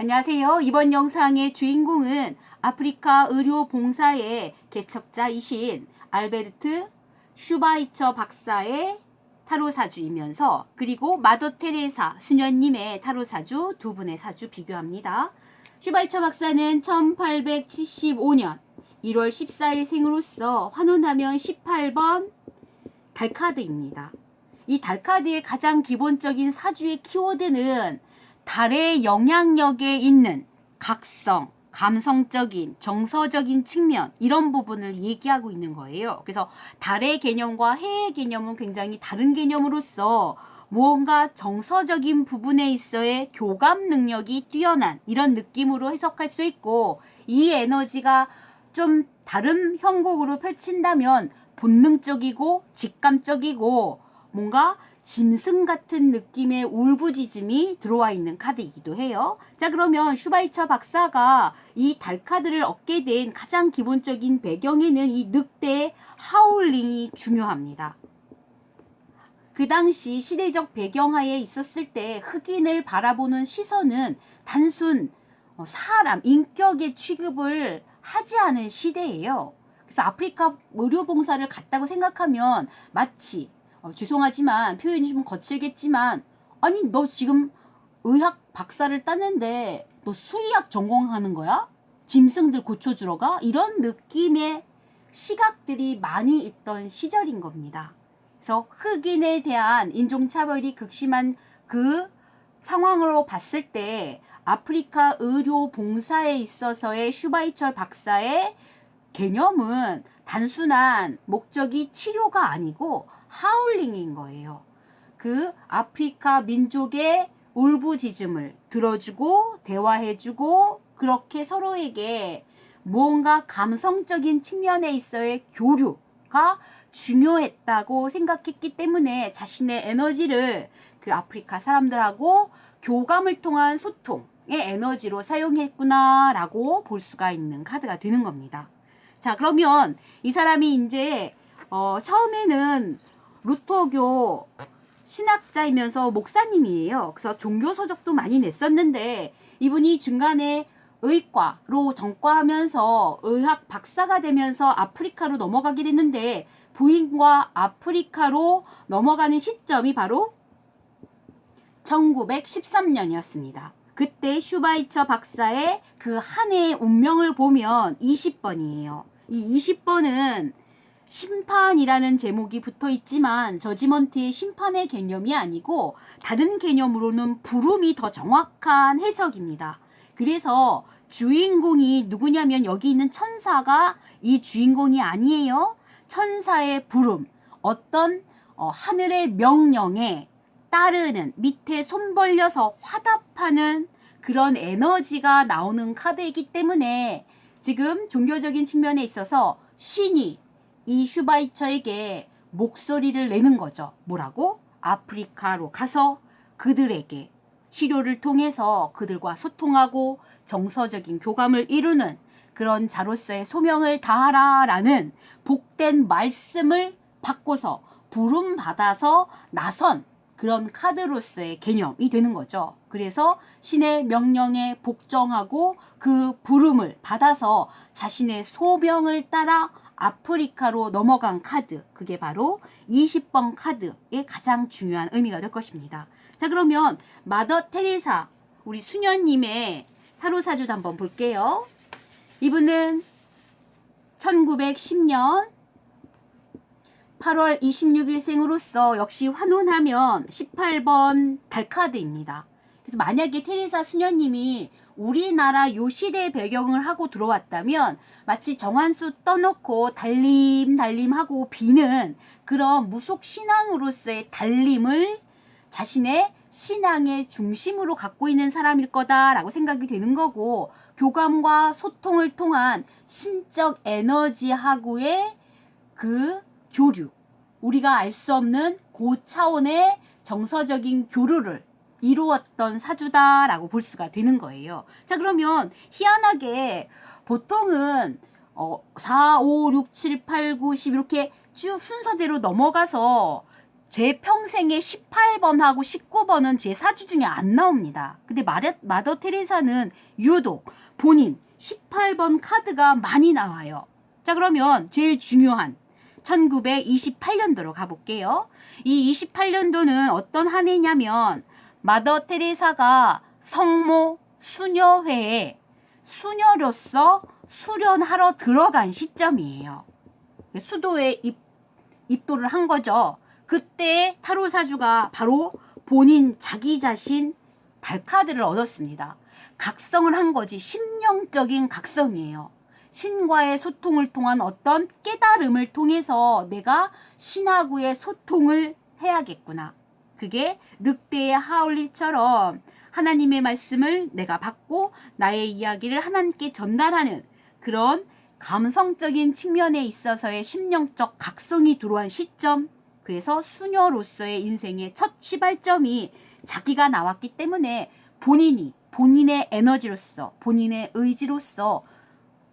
안녕하세요. 이번 영상의 주인공은 아프리카 의료봉사의 개척자이신 알베르트 슈바이처 박사의 타로사주이면서 그리고 마더 테레사 수녀님의 타로사주 두 분의 사주 비교합니다. 슈바이처 박사는 1875년 1월 14일 생으로서 환원하면 18번 달카드입니다. 이 달카드의 가장 기본적인 사주의 키워드는 달의 영향력에 있는 각성, 감성적인, 정서적인 측면 이런 부분을 얘기하고 있는 거예요. 그래서 달의 개념과 해의 개념은 굉장히 다른 개념으로서 무언가 정서적인 부분에 있어의 교감 능력이 뛰어난 이런 느낌으로 해석할 수 있고, 이 에너지가 좀 다른 형국으로 펼친다면 본능적이고 직감적이고 뭔가 짐승 같은 느낌의 울부짖음이 들어와 있는 카드이기도 해요. 자, 그러면 슈바이처 박사가 이 달카드를 얻게 된 가장 기본적인 배경에는 이 늑대의 하울링이 중요합니다. 그 당시 시대적 배경하에 있었을 때 흑인을 바라보는 시선은 단순 사람, 인격의 취급을 하지 않은 시대예요. 그래서 아프리카 의료봉사를 갔다고 생각하면 마치 죄송하지만 표현이 좀 거칠겠지만, 아니 너 지금 의학 박사를 땄는데 너 수의학 전공하는 거야? 짐승들 고쳐주러 가? 이런 느낌의 시각들이 많이 있던 시절인 겁니다. 그래서 흑인에 대한 인종차별이 극심한 그 상황으로 봤을 때 아프리카 의료봉사에 있어서의 슈바이처 박사의 개념은 단순한 목적이 치료가 아니고 하울링인 거예요. 그 아프리카 민족의 울부짖음을 들어주고 대화해주고 그렇게 서로에게 무언가 감성적인 측면에 있어의 교류가 중요했다고 생각했기 때문에 자신의 에너지를 그 아프리카 사람들하고 교감을 통한 소통의 에너지로 사용했구나라고 볼 수가 있는 카드가 되는 겁니다. 자, 그러면 이 사람이 이제 처음에는 루터교 신학자이면서 목사님이에요. 그래서 종교 서적도 많이 냈었는데 이분이 중간에 의과로 전과하면서 의학 박사가 되면서 아프리카로 넘어가게 됐는데, 부인과 아프리카로 넘어가는 시점이 바로 1913년이었습니다. 그때 슈바이처 박사의 그 한 해의 운명을 보면 20번이에요. 이 20번은 심판이라는 제목이 붙어 있지만 저지먼트의 심판의 개념이 아니고 다른 개념으로는 부름이 더 정확한 해석입니다. 그래서 주인공이 누구냐면 여기 있는 천사가 이 주인공이 아니에요. 천사의 부름, 어떤 하늘의 명령에 따르는, 밑에 손 벌려서 화답하는 그런 에너지가 나오는 카드이기 때문에 지금 종교적인 측면에 있어서 신이 이 슈바이처에게 목소리를 내는 거죠. 뭐라고? 아프리카로 가서 그들에게 치료를 통해서 그들과 소통하고 정서적인 교감을 이루는 그런 자로서의 소명을 다하라 라는 복된 말씀을 받고서 부름받아서 나선 그런 카드로서의 개념이 되는 거죠. 그래서 신의 명령에 복종하고 그 부름을 받아서 자신의 소명을 따라 아프리카로 넘어간 카드, 그게 바로 20번 카드의 가장 중요한 의미가 될 것입니다. 자, 그러면 마더 테레사 우리 수녀님의 타로사주도 한번 볼게요. 이분은 1910년 8월 26일 생으로서 역시 환원하면 18번 달카드입니다. 그래서 만약에 테레사 수녀님이 우리나라 요 시대의 배경을 하고 들어왔다면 마치 정한수 떠놓고 달림하고 비는 그런 무속 신앙으로서의 달림을 자신의 신앙의 중심으로 갖고 있는 사람일 거다라고 생각이 되는 거고, 교감과 소통을 통한 신적 에너지하고의 그 교류, 우리가 알 수 없는 고차원의 정서적인 교류를 이루었던 사주다라고 볼 수가 되는 거예요. 자, 그러면 희한하게 보통은 4, 5, 6, 7, 8, 9, 10 이렇게 쭉 순서대로 넘어가서 제 평생에 18번하고 19번은 제 사주 중에 안 나옵니다. 근데 마더 테레사는 유독 본인 18번 카드가 많이 나와요. 자, 그러면 제일 중요한 1928년도로 가볼게요. 이 28년도는 어떤 한 해냐면 마더 테레사가 성모 수녀회에 수녀로서 수련하러 들어간 시점이에요. 수도에 입도를 한 거죠. 그때 타로 사주가 바로 본인 자기 자신 달카드를 얻었습니다. 각성을 한 거지. 심령적인 각성이에요. 신과의 소통을 통한 어떤 깨달음을 통해서 내가 신하고의 소통을 해야겠구나. 그게 늑대의 하울리처럼 하나님의 말씀을 내가 받고 나의 이야기를 하나님께 전달하는 그런 감성적인 측면에 있어서의 심령적 각성이 들어온 시점. 그래서 수녀로서의 인생의 첫 시발점이 자기가 나왔기 때문에 본인의 에너지로서 본인의 의지로서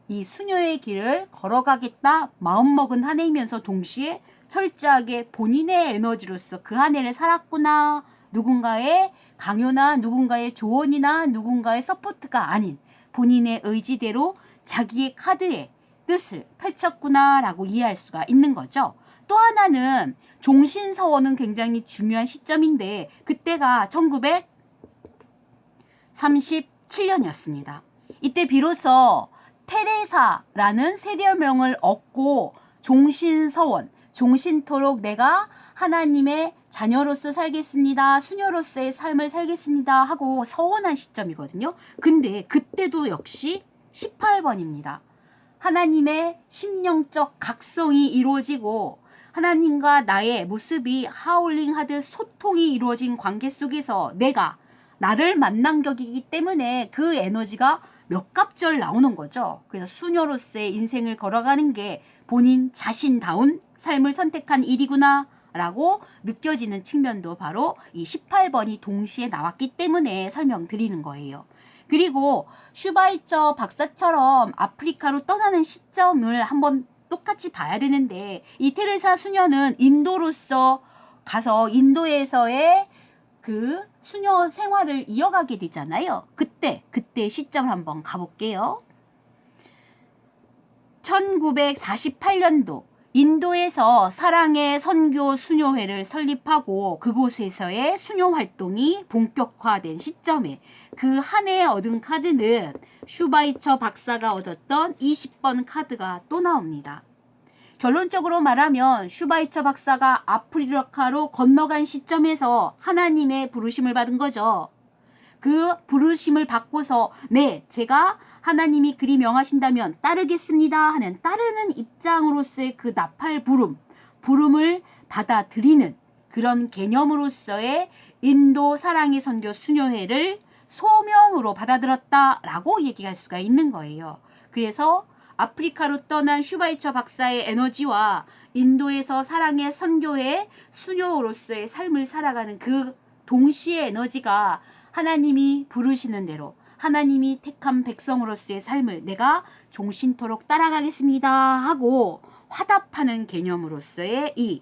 이 수녀의 길을 걸어가겠다 마음먹은 한 해이면서 동시에 철저하게 본인의 에너지로서 그 한 해를 살았구나. 누군가의 강요나 누군가의 조언이나 누군가의 서포트가 아닌 본인의 의지대로 자기의 카드의 뜻을 펼쳤구나 라고 이해할 수가 있는 거죠. 또 하나는 종신서원은 굉장히 중요한 시점인데 그때가 1937년이었습니다. 이때 비로소 테레사라는 세례명을 얻고 종신서원, 종신토록 내가 하나님의 자녀로서 살겠습니다. 수녀로서의 삶을 살겠습니다. 하고 서원한 시점이거든요. 근데 그때도 역시 18번입니다. 하나님의 심령적 각성이 이루어지고 하나님과 나의 모습이 하울링하듯 소통이 이루어진 관계 속에서 내가 나를 만난 격이기 때문에 그 에너지가 몇 갑절 나오는 거죠. 그래서 수녀로서의 인생을 걸어가는 게 본인 자신다운 삶을 선택한 일이구나 라고 느껴지는 측면도 바로 이 18번이 동시에 나왔기 때문에 설명드리는 거예요. 그리고 슈바이처 박사처럼 아프리카로 떠나는 시점을 한번 똑같이 봐야 되는데 이 테레사 수녀는 인도로서 가서 인도에서의 그 수녀 생활을 이어가게 되잖아요. 그때 시점을 한번 가볼게요. 1948년도 인도에서 사랑의 선교 수녀회를 설립하고 그곳에서의 수녀 활동이 본격화된 시점에 그 한 해에 얻은 카드는 슈바이처 박사가 얻었던 20번 카드가 또 나옵니다. 결론적으로 말하면 슈바이처 박사가 아프리카로 건너간 시점에서 하나님의 부르심을 받은 거죠. 그 부르심을 받고서 네, 제가 하나님이 그리 명하신다면 따르겠습니다 하는 따르는 입장으로서의 그 나팔 부름을 받아들이는 그런 개념으로서의 인도 사랑의 선교 수녀회를 소명으로 받아들였다라고 얘기할 수가 있는 거예요. 그래서 아프리카로 떠난 슈바이처 박사의 에너지와 인도에서 사랑의 선교회 수녀로서의 삶을 살아가는 그 동시의 에너지가 하나님이 부르시는 대로 하나님이 택한 백성으로서의 삶을 내가 종신토록 따라가겠습니다 하고 화답하는 개념으로서의 이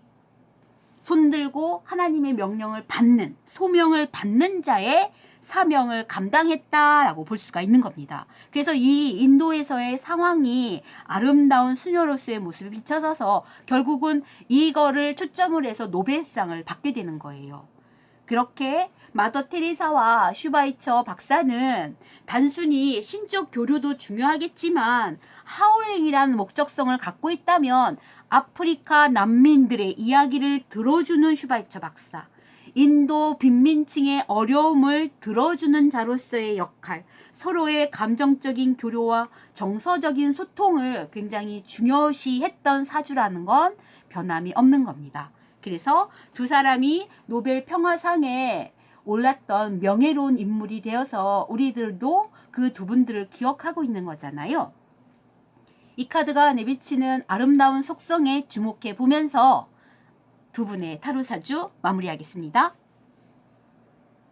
손들고 하나님의 명령을 받는 소명을 받는 자의 사명을 감당했다라고 볼 수가 있는 겁니다. 그래서 이 인도에서의 상황이 아름다운 수녀로서의 모습을 비춰져서 결국은 이거를 초점을 해서 노벨상을 받게 되는 거예요. 그렇게 마더 테레사와 슈바이처 박사는 단순히 신적 교류도 중요하겠지만 하울링이라는 목적성을 갖고 있다면 아프리카 난민들의 이야기를 들어주는 슈바이처 박사, 인도 빈민층의 어려움을 들어주는 자로서의 역할, 서로의 감정적인 교류와 정서적인 소통을 굉장히 중요시 했던 사주라는 건 변함이 없는 겁니다. 그래서 두 사람이 노벨 평화상에 올랐던 명예로운 인물이 되어서 우리들도 그 두 분들을 기억하고 있는 거잖아요. 이 카드가 내비치는 아름다운 속성에 주목해 보면서 두 분의 타로 사주 마무리하겠습니다.